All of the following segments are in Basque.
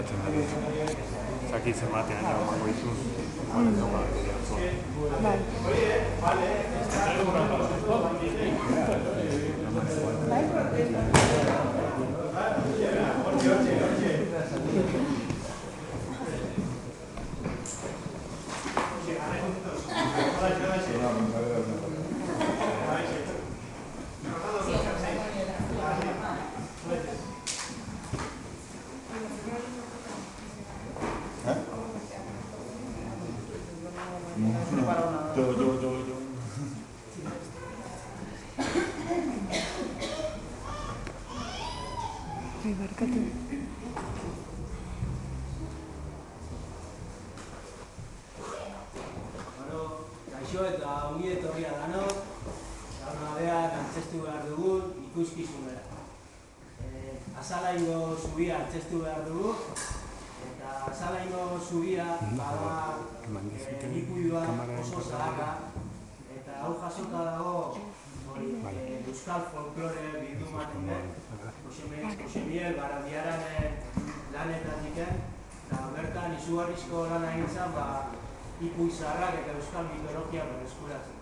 ateratzen ari. Zakitzen batean jo mango izun. Bai. Barkatu. Kaixo eta ongi etorria danok, gaur nabeak antzeztu behar dugun ikuskizunera. Azalaingo zubia antzeztu behar dugu, eta Azalaingo zubia bada ikuidua oso zaharra, eta hau jasota dago euskal folklore bildumaten den, Jose Miguel Barandiaran lanetatik, eta bertan izugarrizko lan egin zen, ipuin zaharrak eta euskal mitologia berreskuratzen.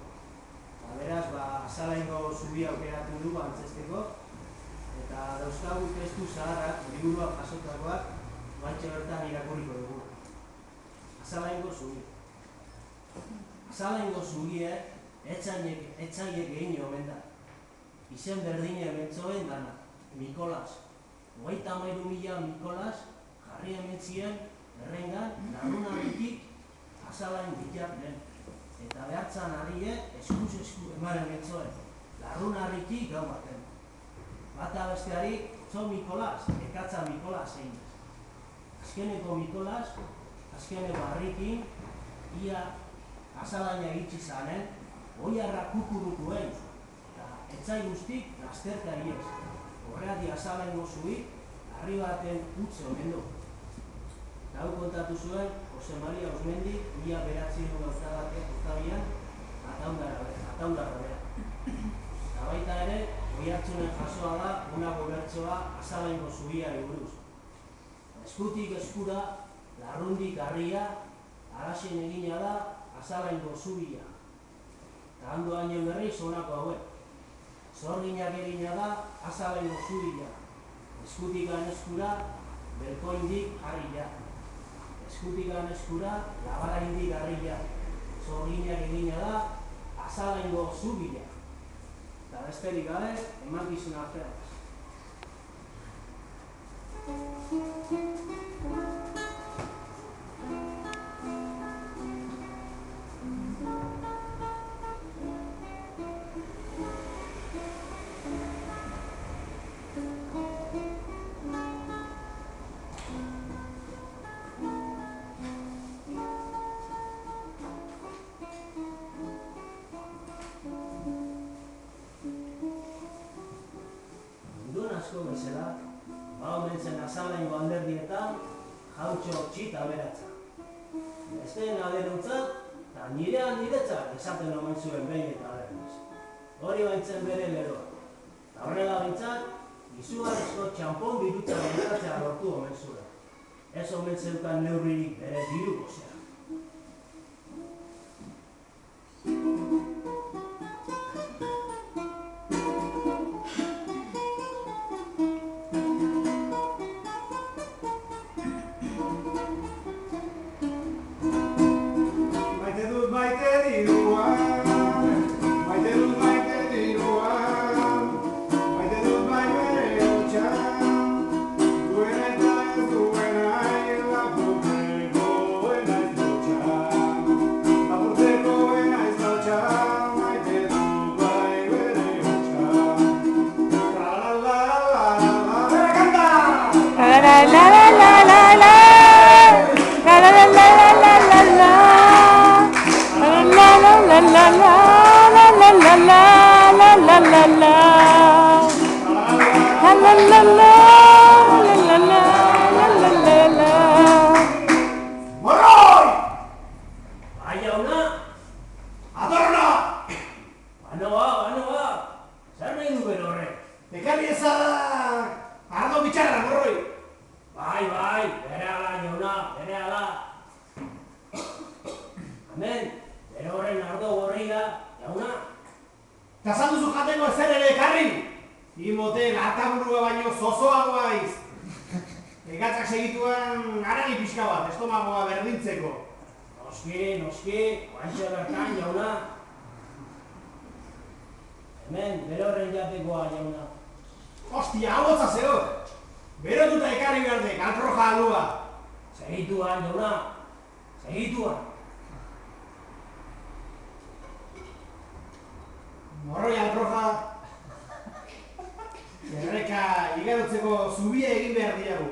Beraz, Azalaingo zubia aukeratu dugu antzesteko, eta dauzkagu testu zaharrak, liburuak jasotakoak, bantxe bertan irakurriko dugu. Azalaingo zubia. Azalaingo zubiek etxaiek egin omen da. Izen berdine mentzoen dana, Mikolas. 33.000 Mikolas jarri ementzien errengan larunaritik Azalain bitar den. Eta behartzan arie eskuz esku emaren mentzoen, larunaritik gau baten. Bata besteari, txo Mikolas, ekatza Mikolas egin. Azkeneko Mikolas, azkeneko harrikin, ia Azalaina egitzi zanen, oiarra kukuruku egin. Etzai guztik lasterka iez. Horreati Azalaingo zubi, harri baten utze omen du. Hau kontatu zuen Jose Maria Osmendi, 1908 ataundarra bera. Eta baita ere, oihartzunen jasoa da Unago bertsoa Azalaingo zubiari buruz. Eskutik eskura, larrundik harria, harasen egina da Azalaingo zubia. Eta handu hainen berriz honako hauek. Zorginak egina da Azalaingo zubia. Eskutikan eskura, belkoindik harria. Eskutikan eskura, labaraindik harria. Zorginak egina da Azalaingo zubia. Eta besterik gabe, emankizun artean. Bezala, omen zen Azalaingo alderdietan jautxo txita aberatza. Besteen aberuntzat, eta nirean niretzat esaten omen zuen behin eta berriz. Hori baintzen bere leroa. Eta horrela bintzat, izugarrizko txampon dirutza bentatzea lortu omen zuen. Ez omen zeukan neurririk bere diruko zea. Bai, Ni moten ataburua baino zozoagoa iz. Egatzak segituan haragi pixka bat, estomagoa berdintzeko. Noski, guantxe bertan, jauna. Hemen, bero horren jatekoa, jauna. Ostia, hau hotza zeok! Berotuta ekarri berdek, alproja alua. Segituan, jauna. Segituan. Morroi alproja. Erreka igarotzeko zubia egin behar diagu.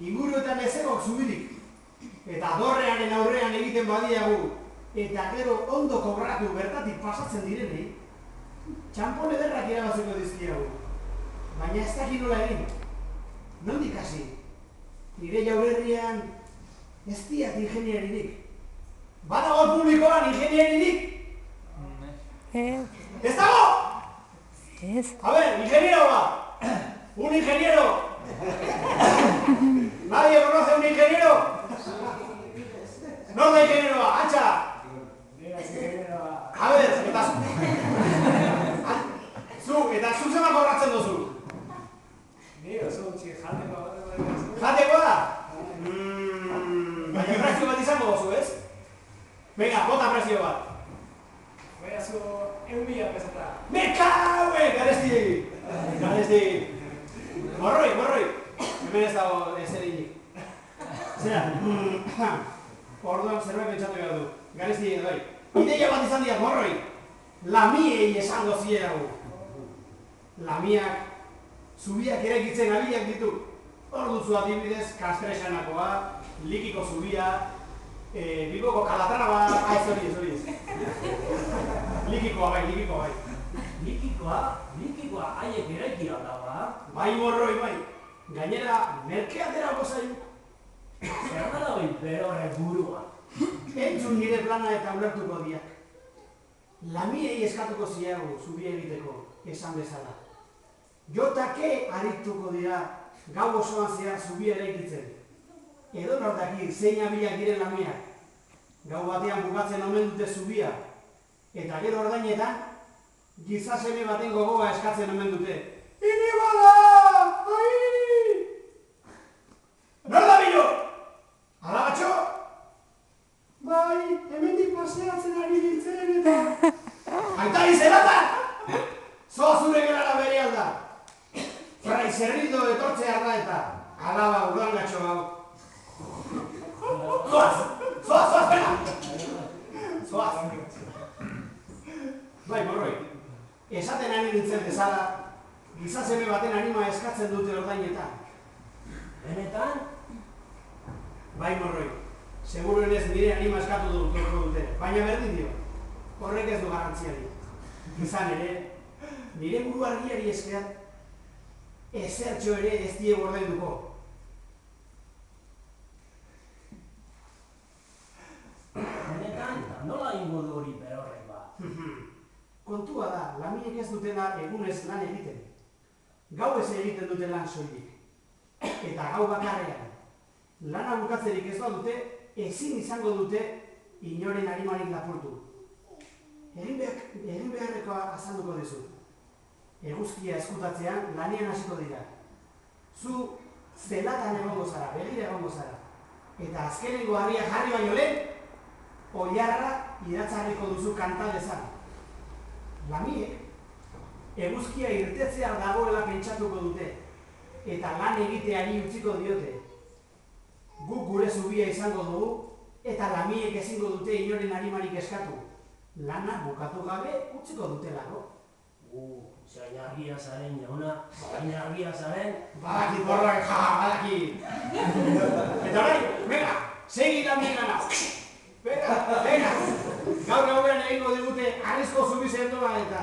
Inguruetan ezerok zubirik. Eta dorrearen aurrean egiten badiagu. Eta gero ondo kobratu bertatik pasatzen direnei. Txampon ederrak irabazeko dizkiagu. Baina ez dakit nola egin. Nondik hasi? Nire jaurerrian ez diat ingenieririk. Badago publikoan ingenieririk? ¡Ez dago! A ver, ingeniero va. Un ingeniero. ¿Nadie conoce a un ingeniero? No de ingeniero va, hacha. A ver, eta zu zema kobratzen duzu? Jateko da? Baina prezio bat izango duzu, ez? Venga, bota prezio bat. Zu 1.000 peseta. Me caue, garesti. Morroi. Hemen ez dago ezerinik. Zera, orduan zerbait pentsatu behar du. Garesti, bai. Ideia bat izan diat, morroi. Lamiei esango zierago. Lamiak, zubiak eraikitzen abiak ditu. Hor duzu adibidez, Kastresanakoa, Likiko zubia, Bilboko Kalatrava, zoriz. Likikoa bai. Likikoa, haiek eraiki aldaba. Bai, morroi, bai. Gainera, merkea derako zaio. Zer da hori berorren burua. Entzun nire plana eta ulertuko diak. Lamiei eskatuko ziago zubia egiteko, esan bezala. Jotake arituko dira gau osoan zehar zubia eraikitzen. Edo nortaki zein abilak diren lamiak. Gau batean bukatzen omen dute zubia. Eta gero ordainetan, gizaseme baten gogoa eskatzen omen dute. Ini bada! Ai! Nor da bilo? Alabatxo? Bai, hemendik paseatzen ari nintzen eta... Aita izeratan! Zoa zure gelara bere alda! Frai zerrindo etortzea da eta alaba urdangatxo hau. Zoaz, pena! Zoaz! Bai, morroi, esaten ari nintzen bezala, gizaseme baten anima eskatzen dute ordainetan. Benetan? Bai, morroi, seguruenez nire anima eskatu dute, baina berdin dio, horrek ez du garrantziari. Izan ere, nire buru argiari esker, ezertxo ere ez diegu ordainduko. Benetan, nola ingo du hori berorren ba? Kontua da, lamiek ez dutela egunez lan egiten. Gau ez egiten dute lan soilik. Eta gau bakarrean. Lana bukatzerik ez dute, ezin izango dute inoren arimarik lapurtu. Egin beharrekoa azalduko dizut. Eguzkia eskutatzean lanean hasiko dira. Zu zelatan egongo zara, begira egongo zara. Eta azkenengo harria jarri baino lehen, oilarra iratzarriko duzu kanta dezan. Lamiek, eguzkia irtetzea dagoela pentsatuko dute, eta lan egiteari utziko diote. Guk gure zubia izango dugu, eta lamiek ezingo dute inoren arimarik eskatu. Lana bukatu gabe utziko dutelako. Zain argia zaren, jauna, zain argia zaren. Badaki borrak, badaki! Eta hori, venga, segi lamien gana! Venga! Gaur gauean egingo digute arrizko zubi zendoa eta...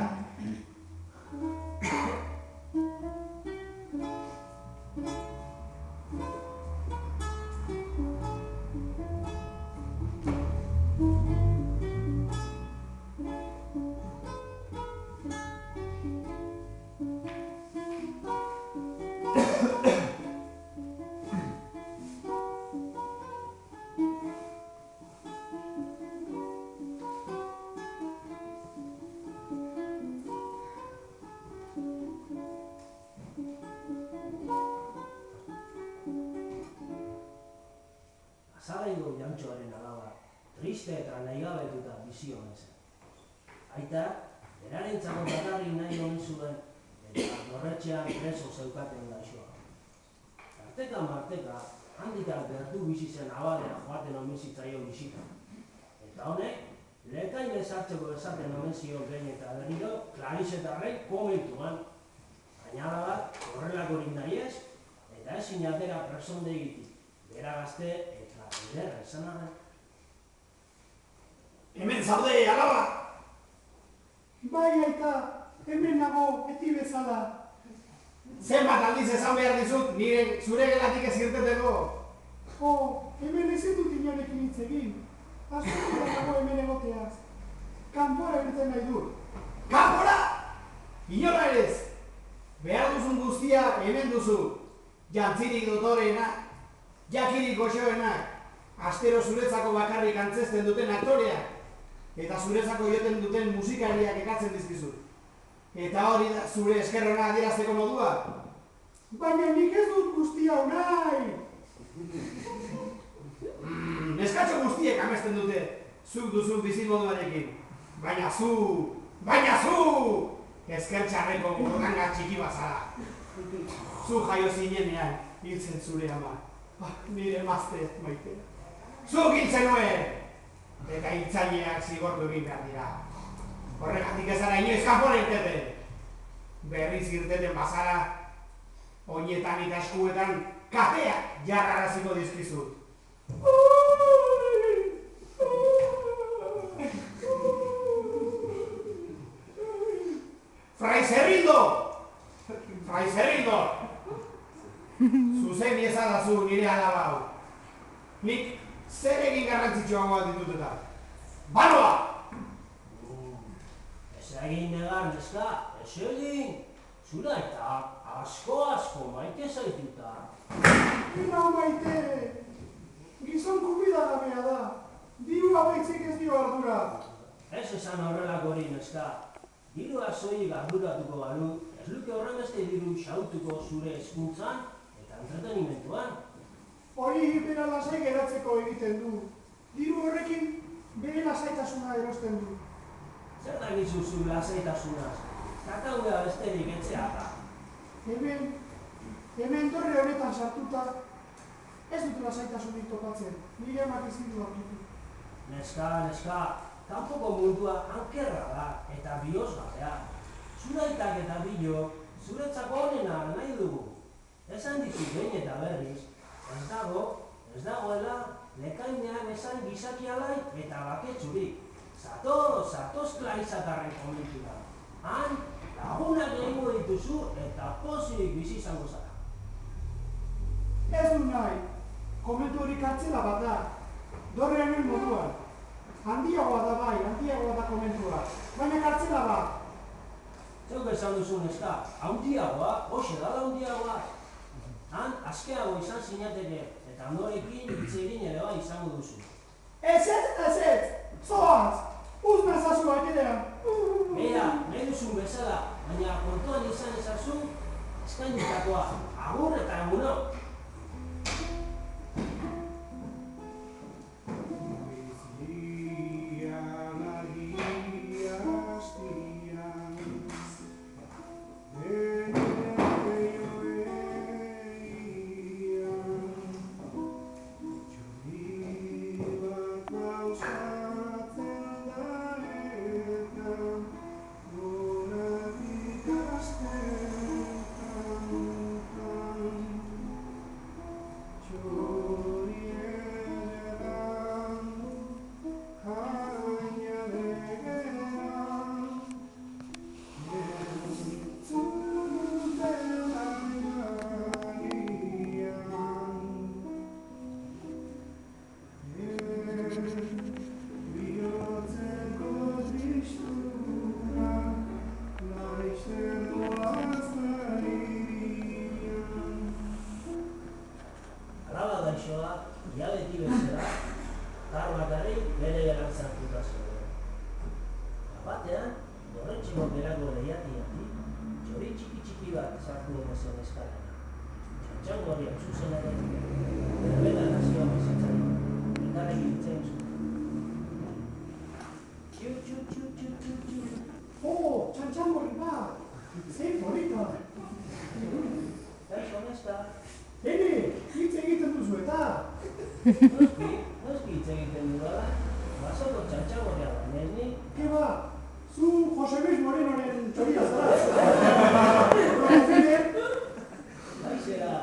Armaigo Jantxoaren alaba, triste eta nahigabetuta bizi omen zen. Aita, berarentzako bakarrik nahi omen zuen, eta dorretxean preso zeukaten gaixoa. Tarteka marteka, handikak gertu bizi zen abadea joaten omen zitzaion bisita. Eta honek, lekain ezartzeko esaten omen zion behin eta berriro, Klarisetarrek komentuan. Baina bat, horrelakorik nahi ez, eta ezin atera presondegitik, bera gazte eta ederra esan arren. Hemen zaude, alaba! Bai, aita, hemen nago, beti bezala. Zenbat aldiz esan behar dizut, nire zure gelatik ez irteteko. Jo, hemen ezin dut inorekin hitz egin. Askotan nago hemen egoteaz. Kanpora irten nahi dut. Kanpora! Inola erez! Behar duzun guztia hemen duzu. Jantzirik dotoreenak, jakirik goxoenak, astero zuretzako bakarrik antzesten duten aktoreak, eta zuretzako joten duten musikariak ekatzen dizkizut. Eta hori da zure eskerrona adierazteko modua. Baina nik ez dut guztia nahi. Neskatxo guztiek amesten dute, zuk duzun bizimoduarekin. Baina zu! Ezker txarreko gurranga txiki bazara. Zu jaio zinenean, hiltzen zure ama. Nire emazte maitea. Zuk hiltzen nuen! Eta hiltzaileak zigortu egin behar dira. Horregatik ez ara inoiz kanpora irteten. Berriz irteten bazara, oinetan eta eskuetan kateak jarraraziko dizkizut. Fray Zerrindo! Zuzen iezadazu nire alaba hau. Nik zer egin garrantzitsuagoa ditut eta. Banoa! Ez egin negar, neska, ez egin. Zura eta asko maite zaituta. Ina maite, gizon kumidagabea da. Diru abaitzik ez dio ardura. Ez esan horrelako hori, neska. Dirua soilik arduratuko balu, ez luke horrenbeste diru xautuko zure hezkuntzan eta entretenimentuan. Hori bera lasai geratzeko egiten du. Diru horrekin bere lasaitasuna erosten du. Zer dakizu zu lasaitasunaz? Kakauea besterik etxea da. Hemen torre honetan sartuta, ez dut lasaitasunik topatzen. Nire emak ezin du hartutu. Neska, kanpoko mundua ankerra da eta bihozgabea. Zuraitak eta bilo, zuretzako honena nahi dugu. Esan ditu behin eta berriz, ez dagoela lekainean esan gizakialai eta baketsurik. Zatoz Klarisetarren komentura. Han, lagunak egingo dituzu eta pozik bizi izango zara. Ez du nahi, komentu hori kartzela bat da. Dorre hemen moduan. Handiagoa da komentua, baina kartzela bat. Zeuk esan duzu neska, handiagoa, hoxe dala handiagoa. Han, askeago izan zinateke eta norekin hitz egin ere bai izango duzu. Ez, zoaz, uzna ezazu baitean. Beira, nahi duzun bezala, baina kontuan izan ezazu, eskainitakoa, agur eta eguno. Ene, hitz egiten duzu eta. Noski hitz egiten dudala, basoko txantxagorea baina ez ni. Ke ba, zu Jose Luis Morenoren txoria zara. Baizera.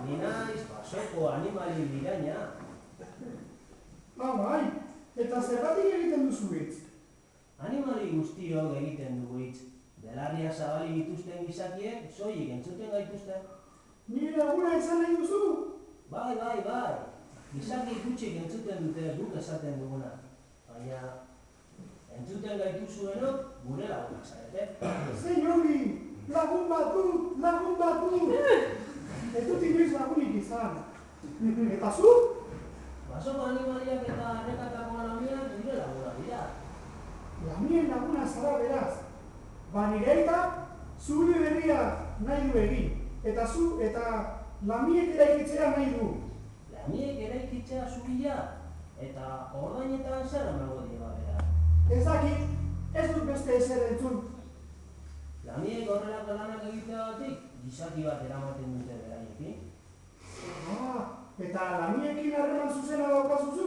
Ni naiz basoko animali biraina. Bai, eta zergatik egiten duzu hitz? Animali guztiok egiten dugu hitz. Belarria zabali dituzten gizakiek, soilik entzuten gaituzte. Nire laguna esan nahi duzu? Bai. Gizaki gutxik entzuten dute guk esaten duguna. Baina, entzuten gaituzuenok gure lagunak zarete. Zein ongi, lagun bat dut. Ez dut inoiz lagunik izan. Eta zu? Basoko animaliak eta arrekatako lamiak nire lagunak dira. Lamien laguna zara beraz. Ba nire aita, zure berria nahi du egin. Eta zu eta lamiek eraikitzea nahi du. Lamiek eraikitzea zubila, eta ordainetan zer emango dira bera. Ez dakit, ez dut beste ezer entzun. Lamiek horrelako lanak egiteagatik, gizaki bat eramaten dute beraiekin. Eta lamiekin harreman zuzena daukazuzu?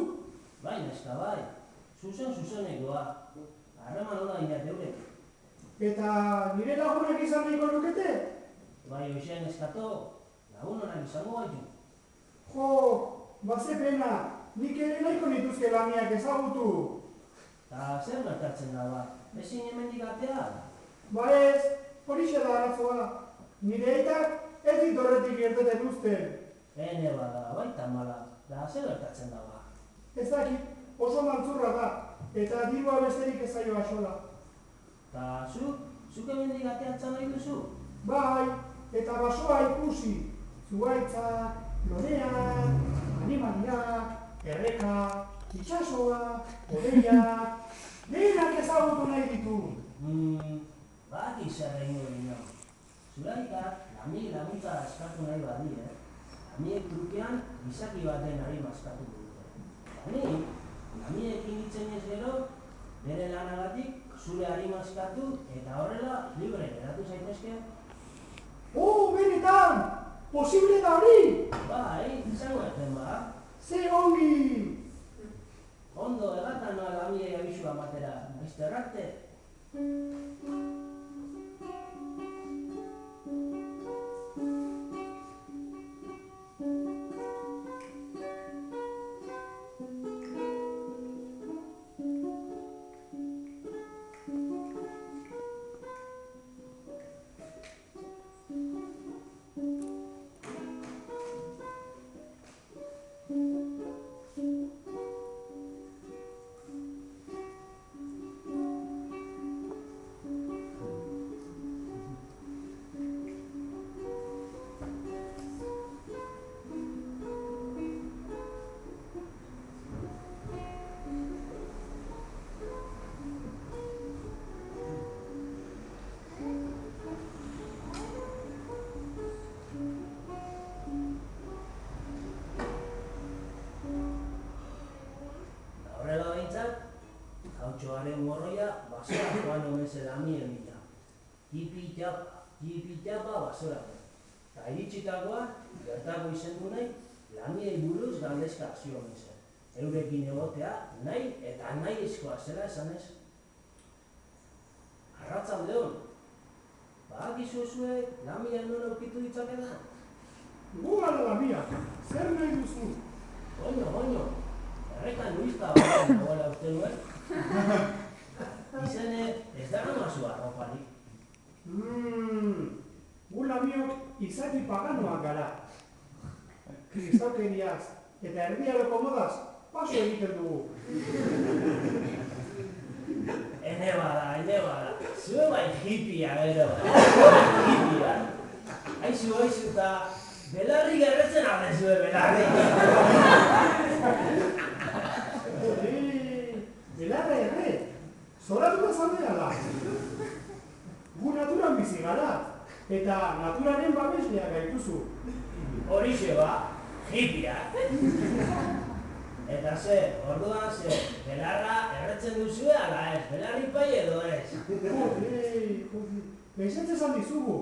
Bai, neska bai, zuzenekoa. Harreman hona inat eurek. Eta nire lagunak izan nahiko lukete? Bai, hoxean eskato, lagun honak izango gaitu. Jo, baze pena, nik ere nahiko nituzke lamiak ezagutu. Ta zer gertatzen da ba, ezin hemendik atea? Ba ez, horixe da arazoa. Nire aitak ez dit horretik irteten uzten. Ene bada, baita mala, da zer gertatzen da ba. Ez dakit, oso maltzurra da, eta dirua besterik ez zaio axola. Ta zuk hemendik ateatzen nahi duzu? Bai, eta basoa ikusi. Zuhaitzak, loreak, animaliak, erreka, itxasoa, hodeiak, denak ezagutu nahi ditu. Baki zer egingo ginen. Zulaikak lamiek laguntza eskatu nahi badie, lamiek trukean gizaki baten harima eskatu dute. Lamiekin hitzen ez gero, bere lanagatik zure harima eskatu eta horrela libre geratu zaitezke. Benetan! Posible da hori! Bai, izango ezen ba. Ze ongi! Ondo egatan noa lamiei abisua batera, beste arte. Gautxoaren morroia basora joan omenze lamien bila. Tipi-tapa basorako. Ta iritsitakoa, gertako izendu nahi, lamiei buruz galdezka zio omenze. Eurekin egotea nahi eta nahi ezkoa zela esanez. Arratzaldeon, badakizu zuek lamien non aurkitu ditzakela? Gu gara lamia, zer nahi duzu? Goño, errekan nuizta bat nagoela uste nuen. Izene ez dara mazu arroparik. Gu lamiok izaki paganoak gara. Kristaukeriaz eta erdiaroko modaz paso egiten dugu. Ene bada. Zue bai hippia gero. Hippia. Aizu eta belarri gerretzen alde zue belarri. Belarra erre, zoratuta zaldea da. Gu naturan bizi gara, eta naturaren babeslea gaituzu. Horixe ba, hippia. Eta orduan belarra erretzen duzue ala ez, belarri pai edo ez. Ezetz esan dizugu,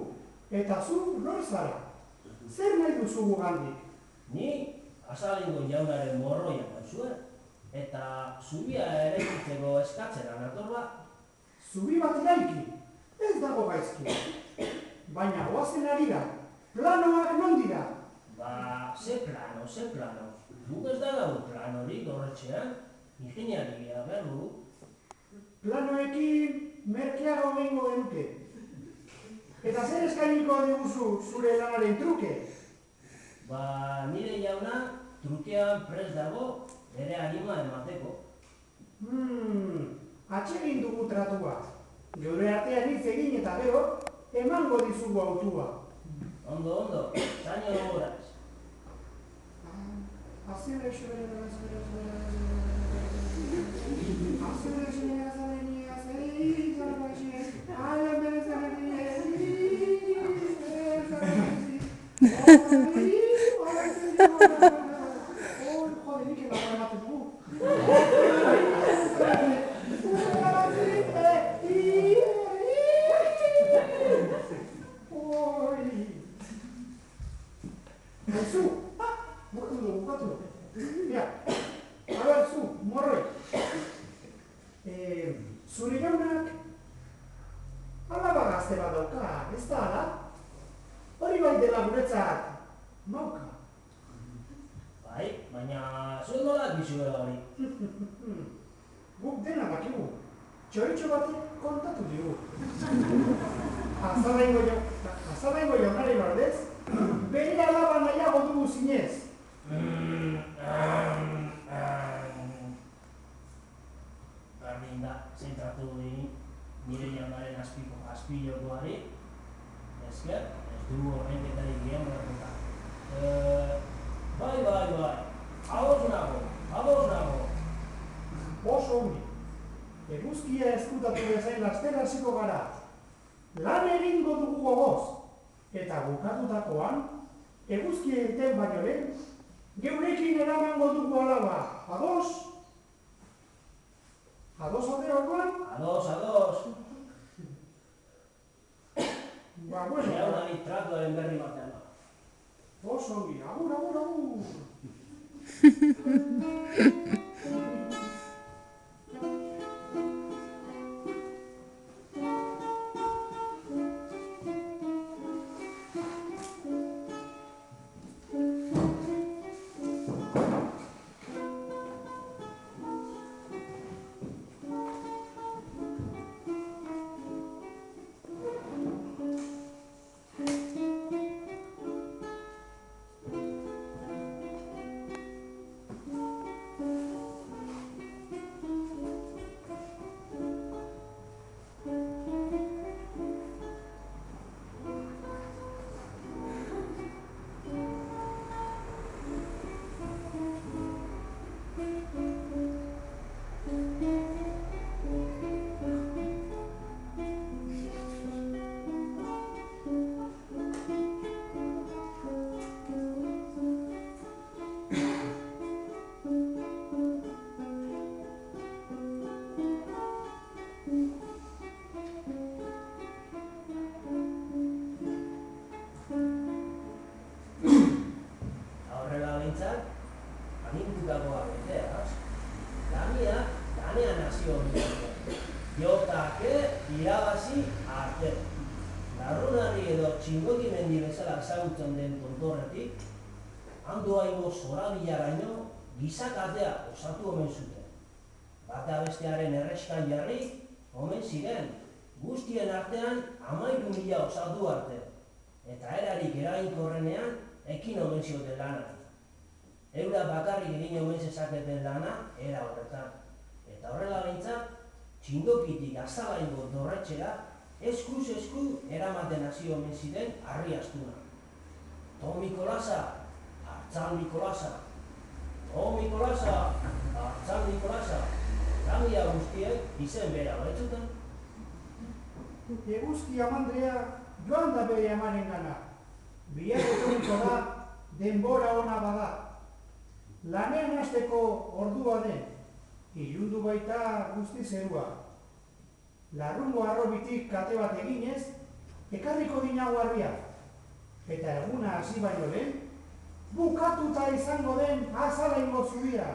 Eta zu nor zara? Zer nahi duzu gugandik? Ni Azalengo jaunaren morroia nauzue, eta zubia eraikitzeko eskatzera natorba. Zubi bat eraiki, ez dago gaizki. Baina goazen ari da, planoak non dira? Ba, ze plano. Guk ez da gau planorik horretxean, ingeniaria berru. Planoekin merkeago behingo genuke. Eta zer eskainiko diguzu zure lanaren truke? Ba, nire jauna trukean prest dago ere anima emateko. Atsegin dugu tratua. Geure artean hitz egin eta gero, emango dizugu autua. Ondo, zaino gogoraz. Zure jaunak alaba gazte bat dauka, ez da ala? Hori bai dela guretzat mauka. Bai, baina zuen nola bizue hori. Guk dena bakigu, txoritxo batek kontatu digu. Azalaingo jaunari bardez, bere alaba nahiago dugu zinez. Berdin da, zentratu dini nire jaunaren azpilokoari, esker, ez dugu horrenketarik gian beratuta. Bai, ados nago. Oso ongi, eguzkia ezkutatu bezain laster hasiko gara. Lan egingo dugu gogoz, eta bukatutakoan, eguzkia irten baino lehen, geurekin eramango dugu alaba. Ados? Ados ade orduan? Ados. Ba, bueno. Jaunari tratuaren berri batean da. Oso ongi, agur. irabazi arte. Larrunari edo txingoti mendi bezala ezagutzen den tontorretik, handoa ingo zorabillaraino gizakatea osatu omen zuten. Bata bestearen erreskan jarri, omen ziren, guztien artean 13.000 osatu arte. Eta erarik eraginkorrenean ekin omen zioten lana. Eura bakarrik egin omen zezaketen lana era horretan. Eta horrela behintzat, txindokitik azalaingo dorretxera, eskuz esku eramaten hasi omen ziren harri astuna. Tom Nikolasa, Artzan Nikolasa. Tom Nikolasa, Artzan Nikolasa. Gamia guztiek izen bera baitzuten. Eguzki amandrea joan da bere amaren gana. Biak etorriko da, denbora ona bada. Lanean hasteko ordua den, ilundu baita guzti zerua. Larrungo arrobitik kate bat eginez, ekarriko dinago harria. Eta eguna hasi baino lehen, bukatuta izango den azalaingo zubia.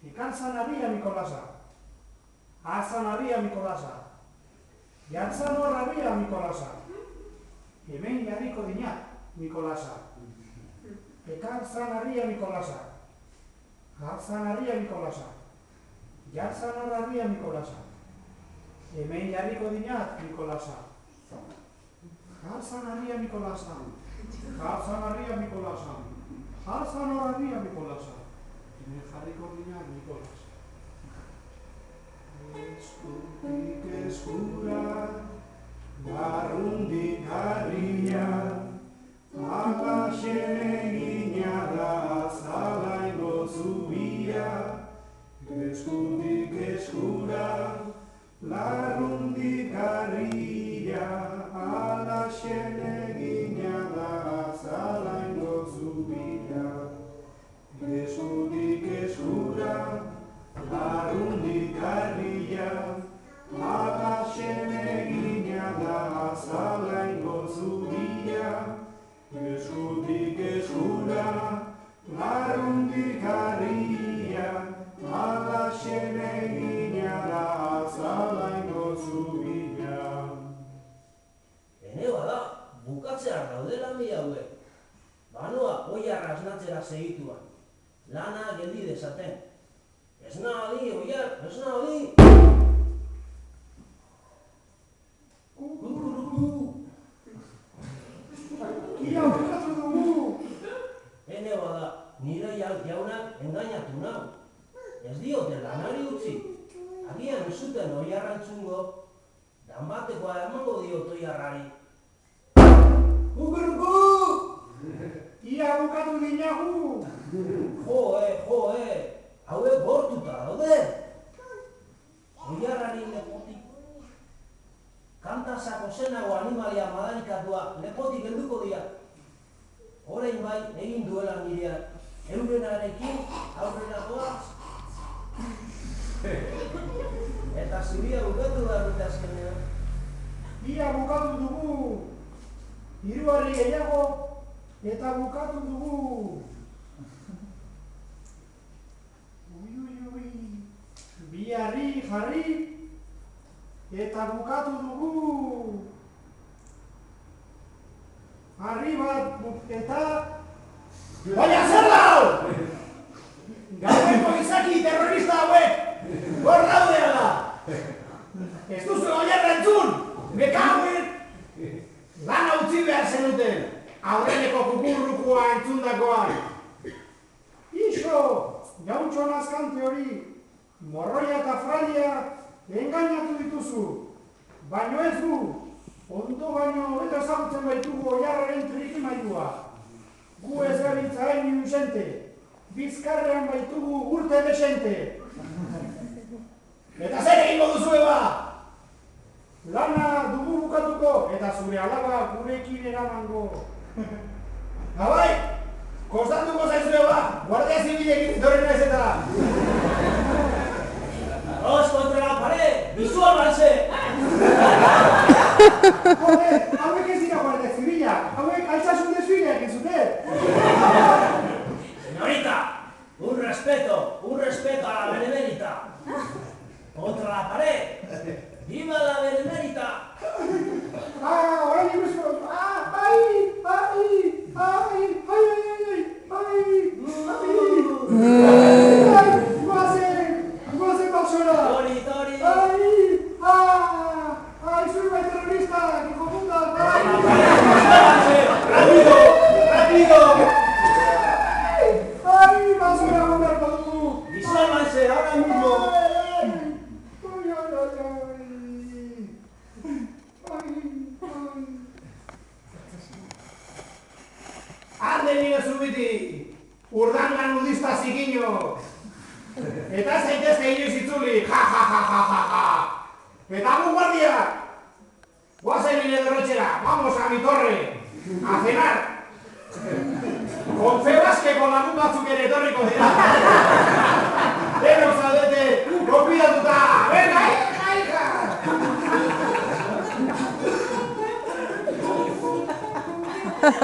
Ikantzan harria Nikolasa. Azan harria Nikolasa. Jantzan hor harria Nikolasa. Hemen jarriko dinak Nikolasa. Ekantzan harria Nikolasa. Jantzan harria Nikolasa. Jantzan hor harria Nikolasa. Hemen jarriko dinak Nikolasa. Jantzan harria Nikolasa. Jantzan harria Nikolasa. Jantzan hor harria Nikolasa. Hemen jarriko dinak Nikolasa. Eskutik eskura, barrundik harria, alaxen egina da azalaingo zubia. Eskutik eskura, larrundik harria, alaxen egina da azalaingo zubia. Eskutik eskura, larrundik harria, alaxen egina da azalaingo zubia. Eskutik eskura, larrundik harria, alaxen egina da azalaingo zubia. Ene bada, bukatzear daudela mi hauek. Banoa oiarra esnatzera segituan. Lana geldi dezaten. Esna hori, oiar, esna hori! Kukuruku! Ia bukatu dugu! Ene bada, nire jaunak engainatu nau. Ez diote lanari utzi. Agian ez zuten oiarra entzungo, danbatekoa emango diot oiarrari. Kukuruku! Ia bukatu dinagu! Joe! Hauek bortuta daude! Oiarrari lepotik. Kantasako zenago animalia madarikatua lepotik helduko dira. Orain bai egin duela nireak. Eurenarekin aurrera doaz. Eta zuria bukatu da dute azkenean. Ia bukatu dugu! Hiru harri gehiago eta bukatu dugu! Bi harri jarri eta bukatu dugu! Harri bat eta... Baina zer dau! Gaueko izaki terrorista hauek! Hor daude ala! Ez duzu oiarra entzun! Mekauen! Lana utzi behar zenuten! Aurreneko kukurrukua entzundakoan! Ixo! Jauntxo nazkante hori! Morroia eta fralia engainatu dituzu! Baino ez gu! Ondo baino eta ezagutzen baitugu oiarraren trikimailua! Gu ez gabiltza hain inusente! Bizkarrean baitugu urte desente! Eta zer egingo duzu eba! Lana dugu bukatuko eta zure alaba gurekin eramango. Abai! Kostatuko zaizu eba! Guardia zibilekin etorri naiz eta! Dos contra la pared! ¡Disuélvanse! Joder, hauek ez dira guardia zibila! Hauek altsasun desfileak entzuten! Señorita, un respeto a la benemérita. Contra la pared. ¡Viva la benemérita! Orain ikusko! Guazen batzora! Tori! Zure bai terrorista! ¡Hijo puta! ¡Rápido! Batzora gondarko dugu! ¡Disuélvanse ahora mismo! Arde nire zubiti! Urdangan nudista zikinio! Eta zaitezke inoiz itzuli! Eta gu guardiak! Guazen nire derrotxera! Vamos a mi torre! A cenar! Confebaskeko lagun batzuk ere etorriko dira! Denok zaudete! Konbidatuta! Venga, hija! Maite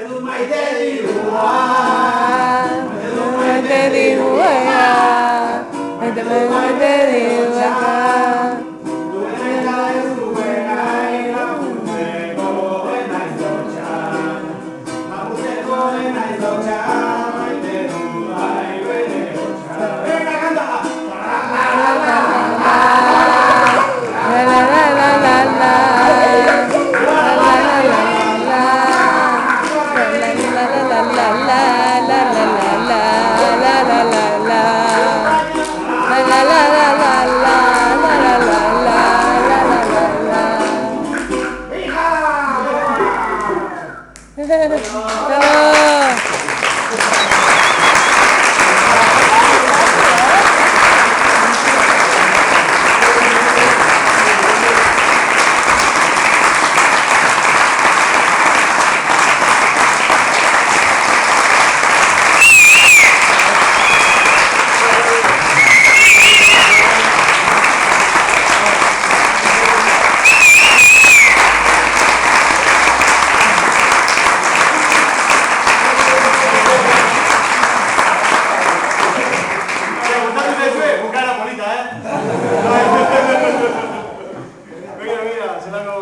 dut maite dirua. Maite dirua. Maite dirua. Duena ez duena irakurtzeko enaiz dotxan. Lapurtzeko enaiz dotxan. Maite dut bai bere dotxan. Venga, kanta! La la la la la la.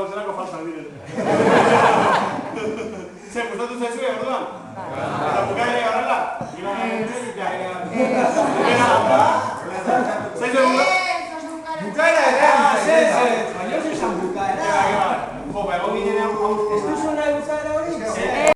Zelako falta, miren. Ze, gustatu zaizue, orduan? Eta bukaere horrela? Zaizue bukaera? Bukaera ere!